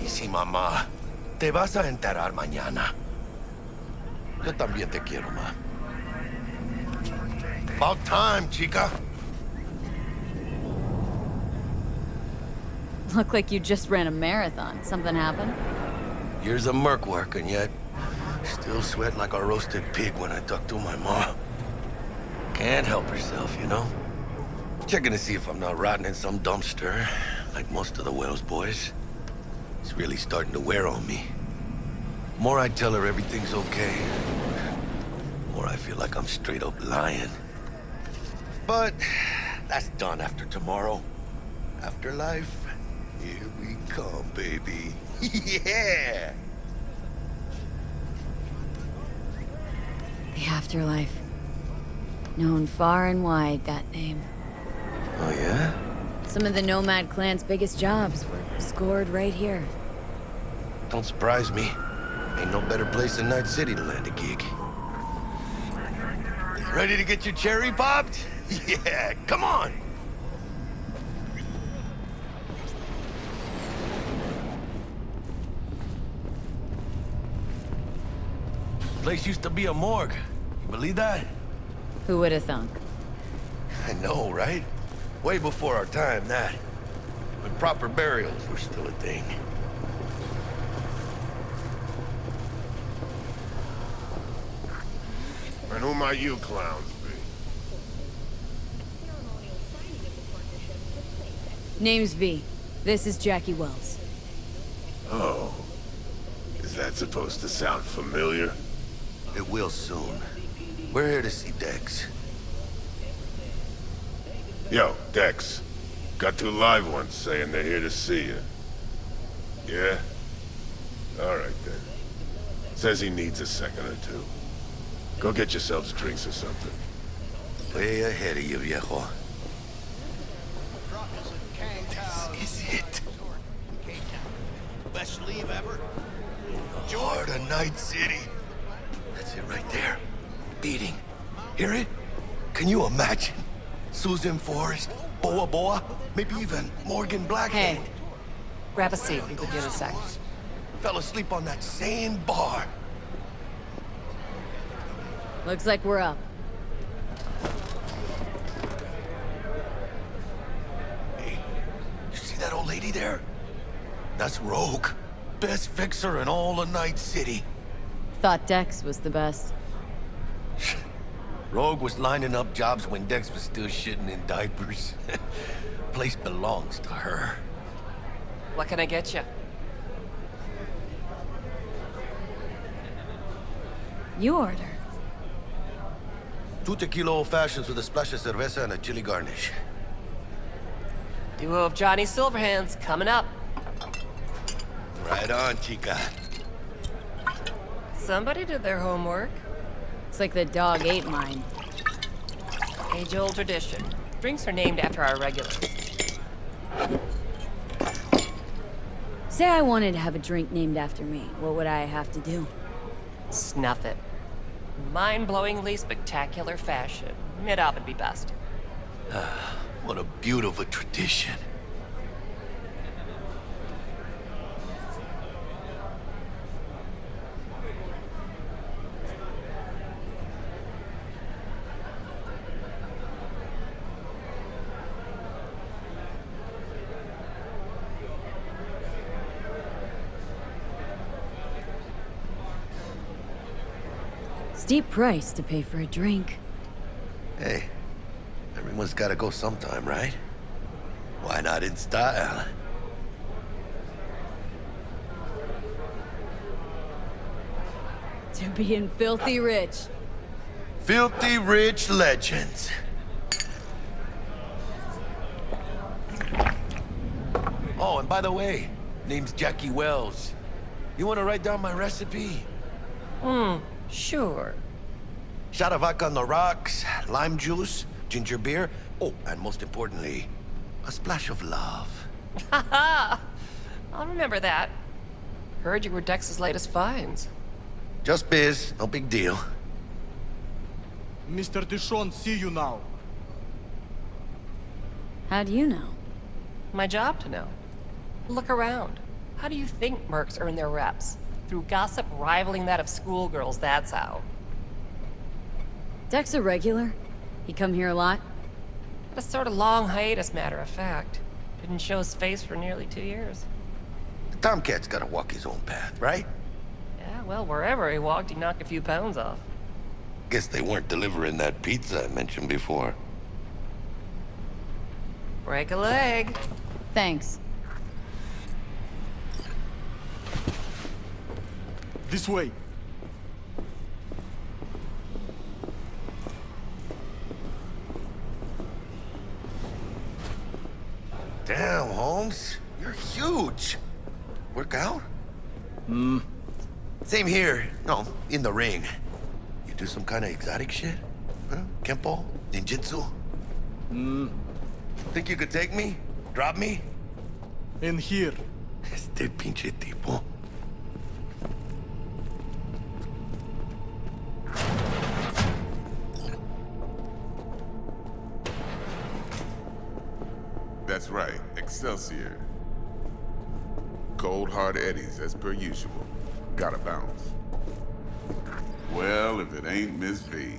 Easy, mamá. Te vas a enterar mañana. Yo también te quiero, ma. About time, chica. Look like you just ran a marathon. Something happened? Years of merc work, and yet still sweat like a roasted pig when I talk to my ma. Can't help herself, you know? Checking to see if I'm not rotting in some dumpster, like most of the Wells boys. It's really starting to wear on me. More I tell her everything's okay, more I feel like I'm straight up lying. But that's done after tomorrow. Afterlife, here we come, baby. Yeah! The afterlife. Known far and wide, that name. Oh, yeah? Some of the Nomad clan's biggest jobs were scored right here. Don't surprise me. Ain't no better place than Night City to land a gig. Ready to get your cherry popped? Yeah, come on! Place used to be a morgue. You believe that? Who would have thunk? I know, right? Way before our time, that. When proper burials were still a thing. And who might you clowns be? Name's V. This is Jackie Wells. Oh. Is that supposed to sound familiar? It will soon. We're here to see Dex. Yo, Dex. Got two live ones saying they're here to see you. Yeah? Alright then. Says he needs a second or two. Go get yourselves drinks or something. Way ahead of you, viejo. This is it. Best leave ever. The heart of Night City. That's it right there. Beating. Hear it? Can you imagine? Susan Forrest, Boa Boa, maybe even Morgan Blackhand. Hey, grab a seat. We'll be in a sec. Fell asleep on that same bar. Looks like we're up. Hey, you see that old lady there? That's Rogue. Best fixer in all of Night City. Thought Dex was the best. Rogue was lining up jobs when Dex was still shitting in diapers. Place belongs to her. What can I get you? You order. 2 tequila old fashions with a splash of cerveza and a chili garnish. Duo of Johnny Silverhands coming up. Right on, chica. Somebody did their homework. It's like the dog ate mine. Age-old tradition. Drinks are named after our regulars. Say I wanted to have a drink named after me. What would I have to do? Snuff it. Mind-blowingly spectacular fashion. Mid-op would be best. What a beautiful tradition. Steep price to pay for a drink. Hey, everyone's gotta go sometime, right? Why not in style? To being filthy rich. Filthy rich legends. Oh, and by the way, name's Jackie Wells. You wanna write down my recipe? Sure. Shot of vodka on the rocks, lime juice, ginger beer. Oh, and most importantly, a splash of love. Haha! I'll remember that. Heard you were Dex's latest finds. Just biz, no big deal. Mr. Dishon, see you now. How do you know? My job to know. Look around. How do you think mercs earn their reps? Through gossip rivaling that of schoolgirls, that's how. Dex a regular? He come here a lot? Had a sort of long hiatus, matter of fact. Didn't show his face for nearly 2 years. The Tomcat's gotta walk his own path, right? Yeah, well, wherever he walked, he knocked a few pounds off. Guess they weren't delivering that pizza I mentioned before. Break a leg. Thanks. This way. Damn, Holmes. You're huge. Work out? Same here. No, in the ring. You do some kind of exotic shit? Huh? Kempo? Ninjutsu? Think you could take me? Drop me? In here. Este pinche tipo. That's right, Excelsior. Cold hard eddies, as per usual. Gotta bounce. Well, if it ain't Miss V.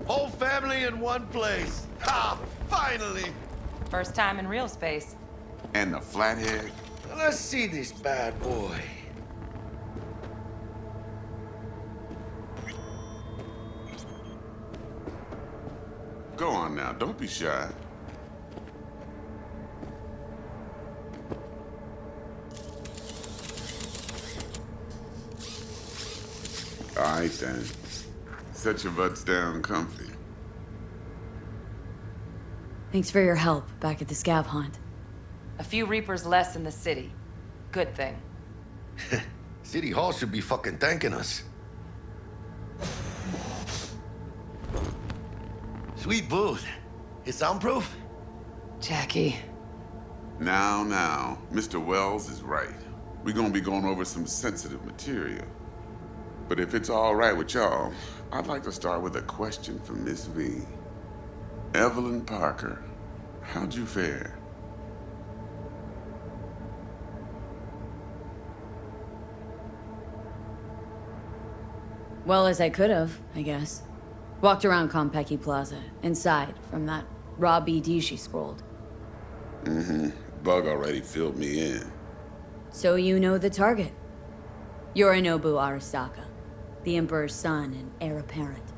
Whole family in one place. Ha! Finally! First time in real space. And the flathead. Let's see this bad boy. Go on now, don't be shy. All right then. Set your butts down comfy. Thanks for your help back at the scav hunt. A few Reapers less in the city. Good thing. City Hall should be fucking thanking us. Sweet booth. It's soundproof? Jackie. Now, Mr. Wells is right. We're gonna be going over some sensitive material. But if it's all right with y'all, I'd like to start with a question for Miss V. Evelyn Parker, how'd you fare? Well as I could have, I guess. Walked around Konpeki Plaza, inside, from that raw BD she scrolled. Bug already filled me in. So you know the target. Yorinobu Arasaka, the Emperor's son and heir apparent.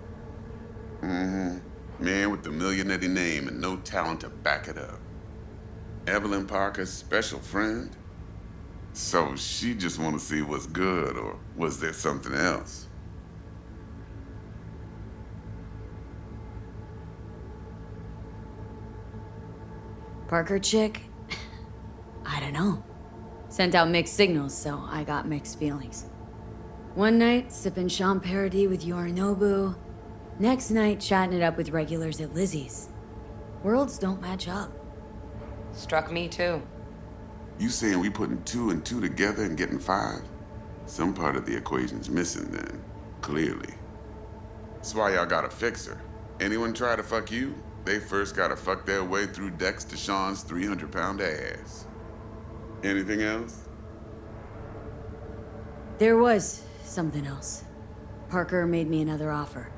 Man with the millionaire name and no talent to back it up. Evelyn Parker's special friend? So she just want to see what's good, or was there something else? Parker chick? I don't know. Sent out mixed signals, so I got mixed feelings. One night, sipping Champagne with Yorinobu. Next night, chatting it up with regulars at Lizzie's. Worlds don't match up. Struck me too. You saying we putting 2 and 2 together and getting 5? Some part of the equation's missing then, clearly. That's why y'all gotta fix her. Anyone try to fuck you, they first gotta fuck their way through Dex to Sean's 300-pound ass. Anything else? There was something else. Parker made me another offer.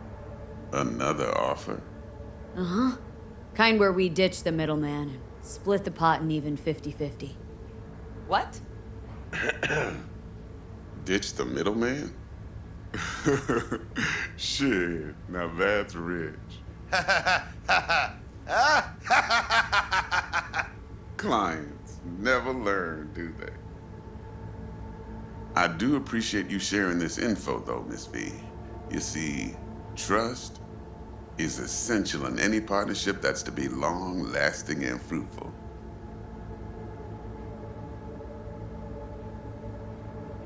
Another offer? Uh-huh. Kind where we ditch the middleman and split the pot in even 50-50. What? Ditch the middleman? Shit, now that's rich. Clients never learn, do they? I do appreciate you sharing this info, though, Miss V. You see, trust is essential in any partnership that's to be long-lasting and fruitful.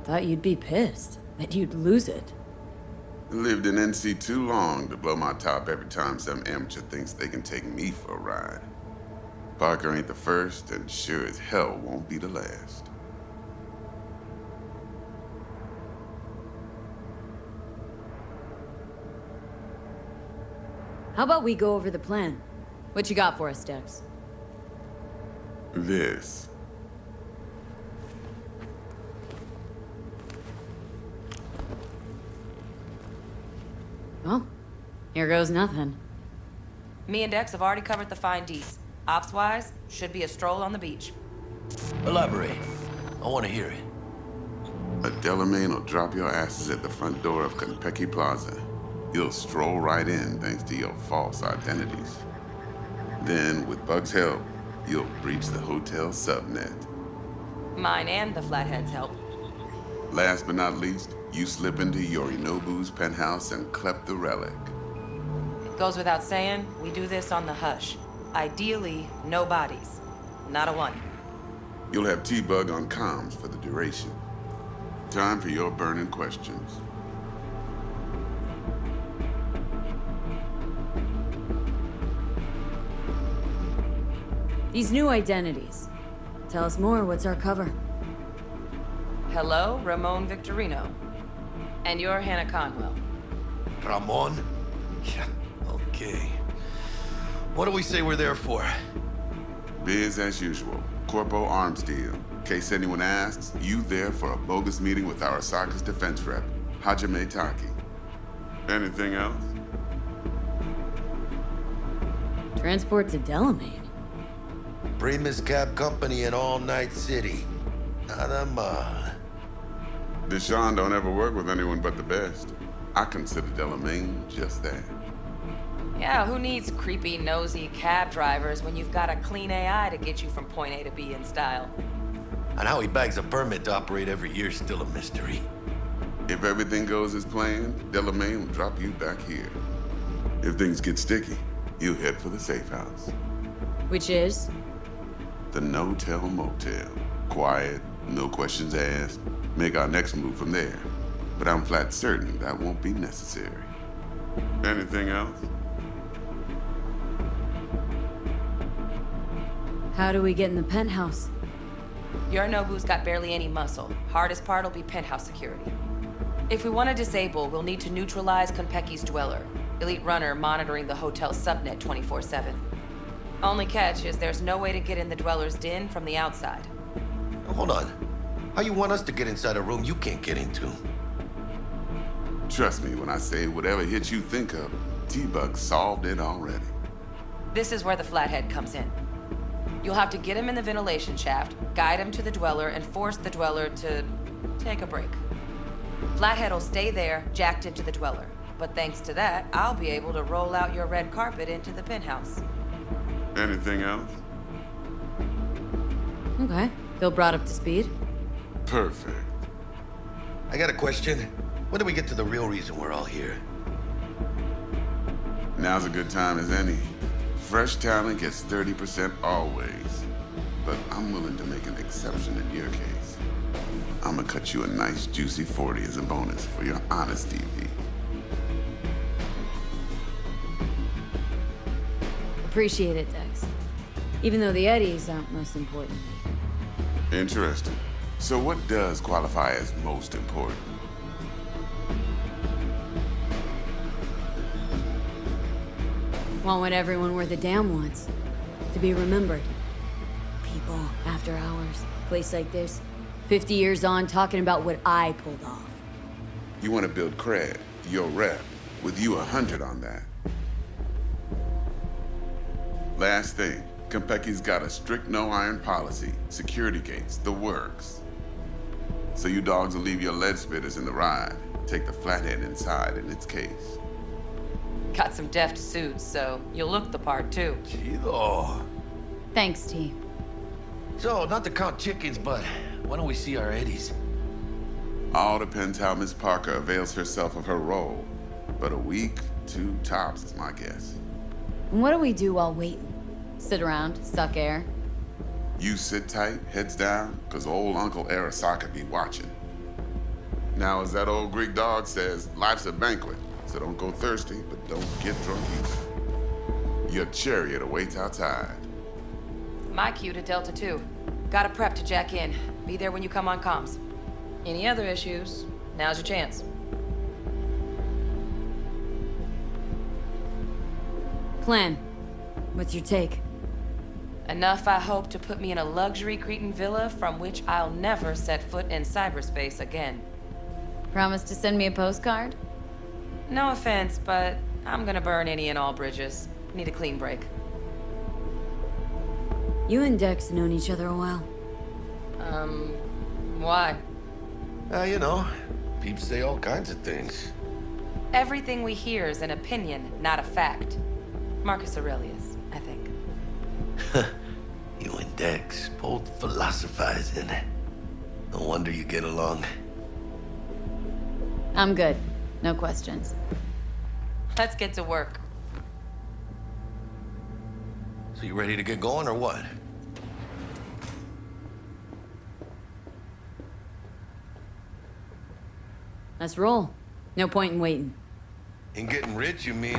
Thought you'd be pissed, that you'd lose it. Lived in NC too long to blow my top every time some amateur thinks they can take me for a ride. Parker ain't the first, and sure as hell won't be the last. How about we go over the plan? What you got for us, Dex? This. Well, here goes nothing. Me and Dex have already covered the fine deets. Ops-wise, should be a stroll on the beach. Elaborate. I want to hear it. A Delamain will drop your asses at the front door of Konpeki Plaza. You'll stroll right in thanks to your false identities. Then, with Bug's help, you'll breach the hotel subnet. Mine and the Flathead's help. Last but not least, you slip into Yorinobu's penthouse and clep the relic. Goes without saying, we do this on the hush. Ideally, no bodies. Not a one. You'll have T-Bug on comms for the duration. Time for your burning questions. These new identities. Tell us more, what's our cover? Hello, Ramon Victorino. And you're Hannah Conwell. Ramon? Yeah, okay. What do we say we're there for? Biz as usual. Corpo arms deal. In case anyone asks, you there for a bogus meeting with Arasaka's defense rep, Hajime Taki. Anything else? Transport to Delamain. Primus Cab Company in All Night City. Nada mal. Deshaun don't ever work with anyone but the best. I consider Delamain just that. Yeah, who needs creepy, nosy cab drivers when you've got a clean AI to get you from point A to B in style? And how he bags a permit to operate every year is still a mystery. If everything goes as planned, Delamain will drop you back here. If things get sticky, you head for the safe house. Which is? The no-tell motel. Quiet, no questions asked. Make our next move from there. But I'm flat certain that won't be necessary. Anything else? How do we get in the penthouse? Yorinobu's got barely any muscle. Hardest part will be penthouse security. If we want to disable, we'll need to neutralize Konpeki's dweller. Elite runner monitoring the hotel's subnet 24/7. Only catch is there's no way to get in the dweller's den from the outside. Hold on. How you want us to get inside a room you can't get into? Trust me when I say whatever hit you think of, T-Bug solved it already. This is where the Flathead comes in. You'll have to get him in the ventilation shaft, guide him to the dweller, and force the dweller to take a break. Flathead will stay there, jacked into the dweller. But thanks to that, I'll be able to roll out your red carpet into the penthouse. Anything else? Okay. Feel brought up to speed? Perfect. I got a question. When do we get to the real reason we're all here? Now's a good time as any. Fresh talent gets 30% always. But I'm willing to make an exception in your case. I'm gonna cut you a nice juicy 40 as a bonus for your honesty, V. Appreciate it, Dex. Even though the Eddies aren't most important. Interesting. So what does qualify as most important? Want what everyone worth a damn wants. To be remembered. People, after hours, place like this. 50 years on, talking about what I pulled off. You want to build cred, your rep, with you 100 on that. Last thing, Konpeki's got a strict no-iron policy, security gates, the works. So you dogs will leave your lead spitters in the ride, take the Flathead inside in its case. Got some deft suits, so you'll look the part too. Chido. Thanks, T. So, not to count chickens, but why don't we see our Eddies? All depends how Miss Parker avails herself of her role. But a week, 2 tops is my guess. And what do we do while waiting? Sit around, suck air? You sit tight, heads down, cause old Uncle Arasaka be watching. Now, as that old Greek dog says, life's a banquet, so don't go thirsty, but don't get drunk either. Your chariot awaits outside. My cue to Delta 2. Gotta prep to jack in. Be there when you come on comms. Any other issues, now's your chance. Plan. What's your take? Enough, I hope, to put me in a luxury Cretan villa from which I'll never set foot in cyberspace again. Promise to send me a postcard? No offense, but I'm gonna burn any and all bridges. Need a clean break. You and Dex known each other a while. Why? You know, peeps say all kinds of things. Everything we hear is an opinion, not a fact. Marcus Aurelius, I think. You and Dex both philosophizing. No wonder you get along. I'm good. No questions. Let's get to work. So you ready to get going or what? Let's roll. No point in waiting. In getting rich, you mean?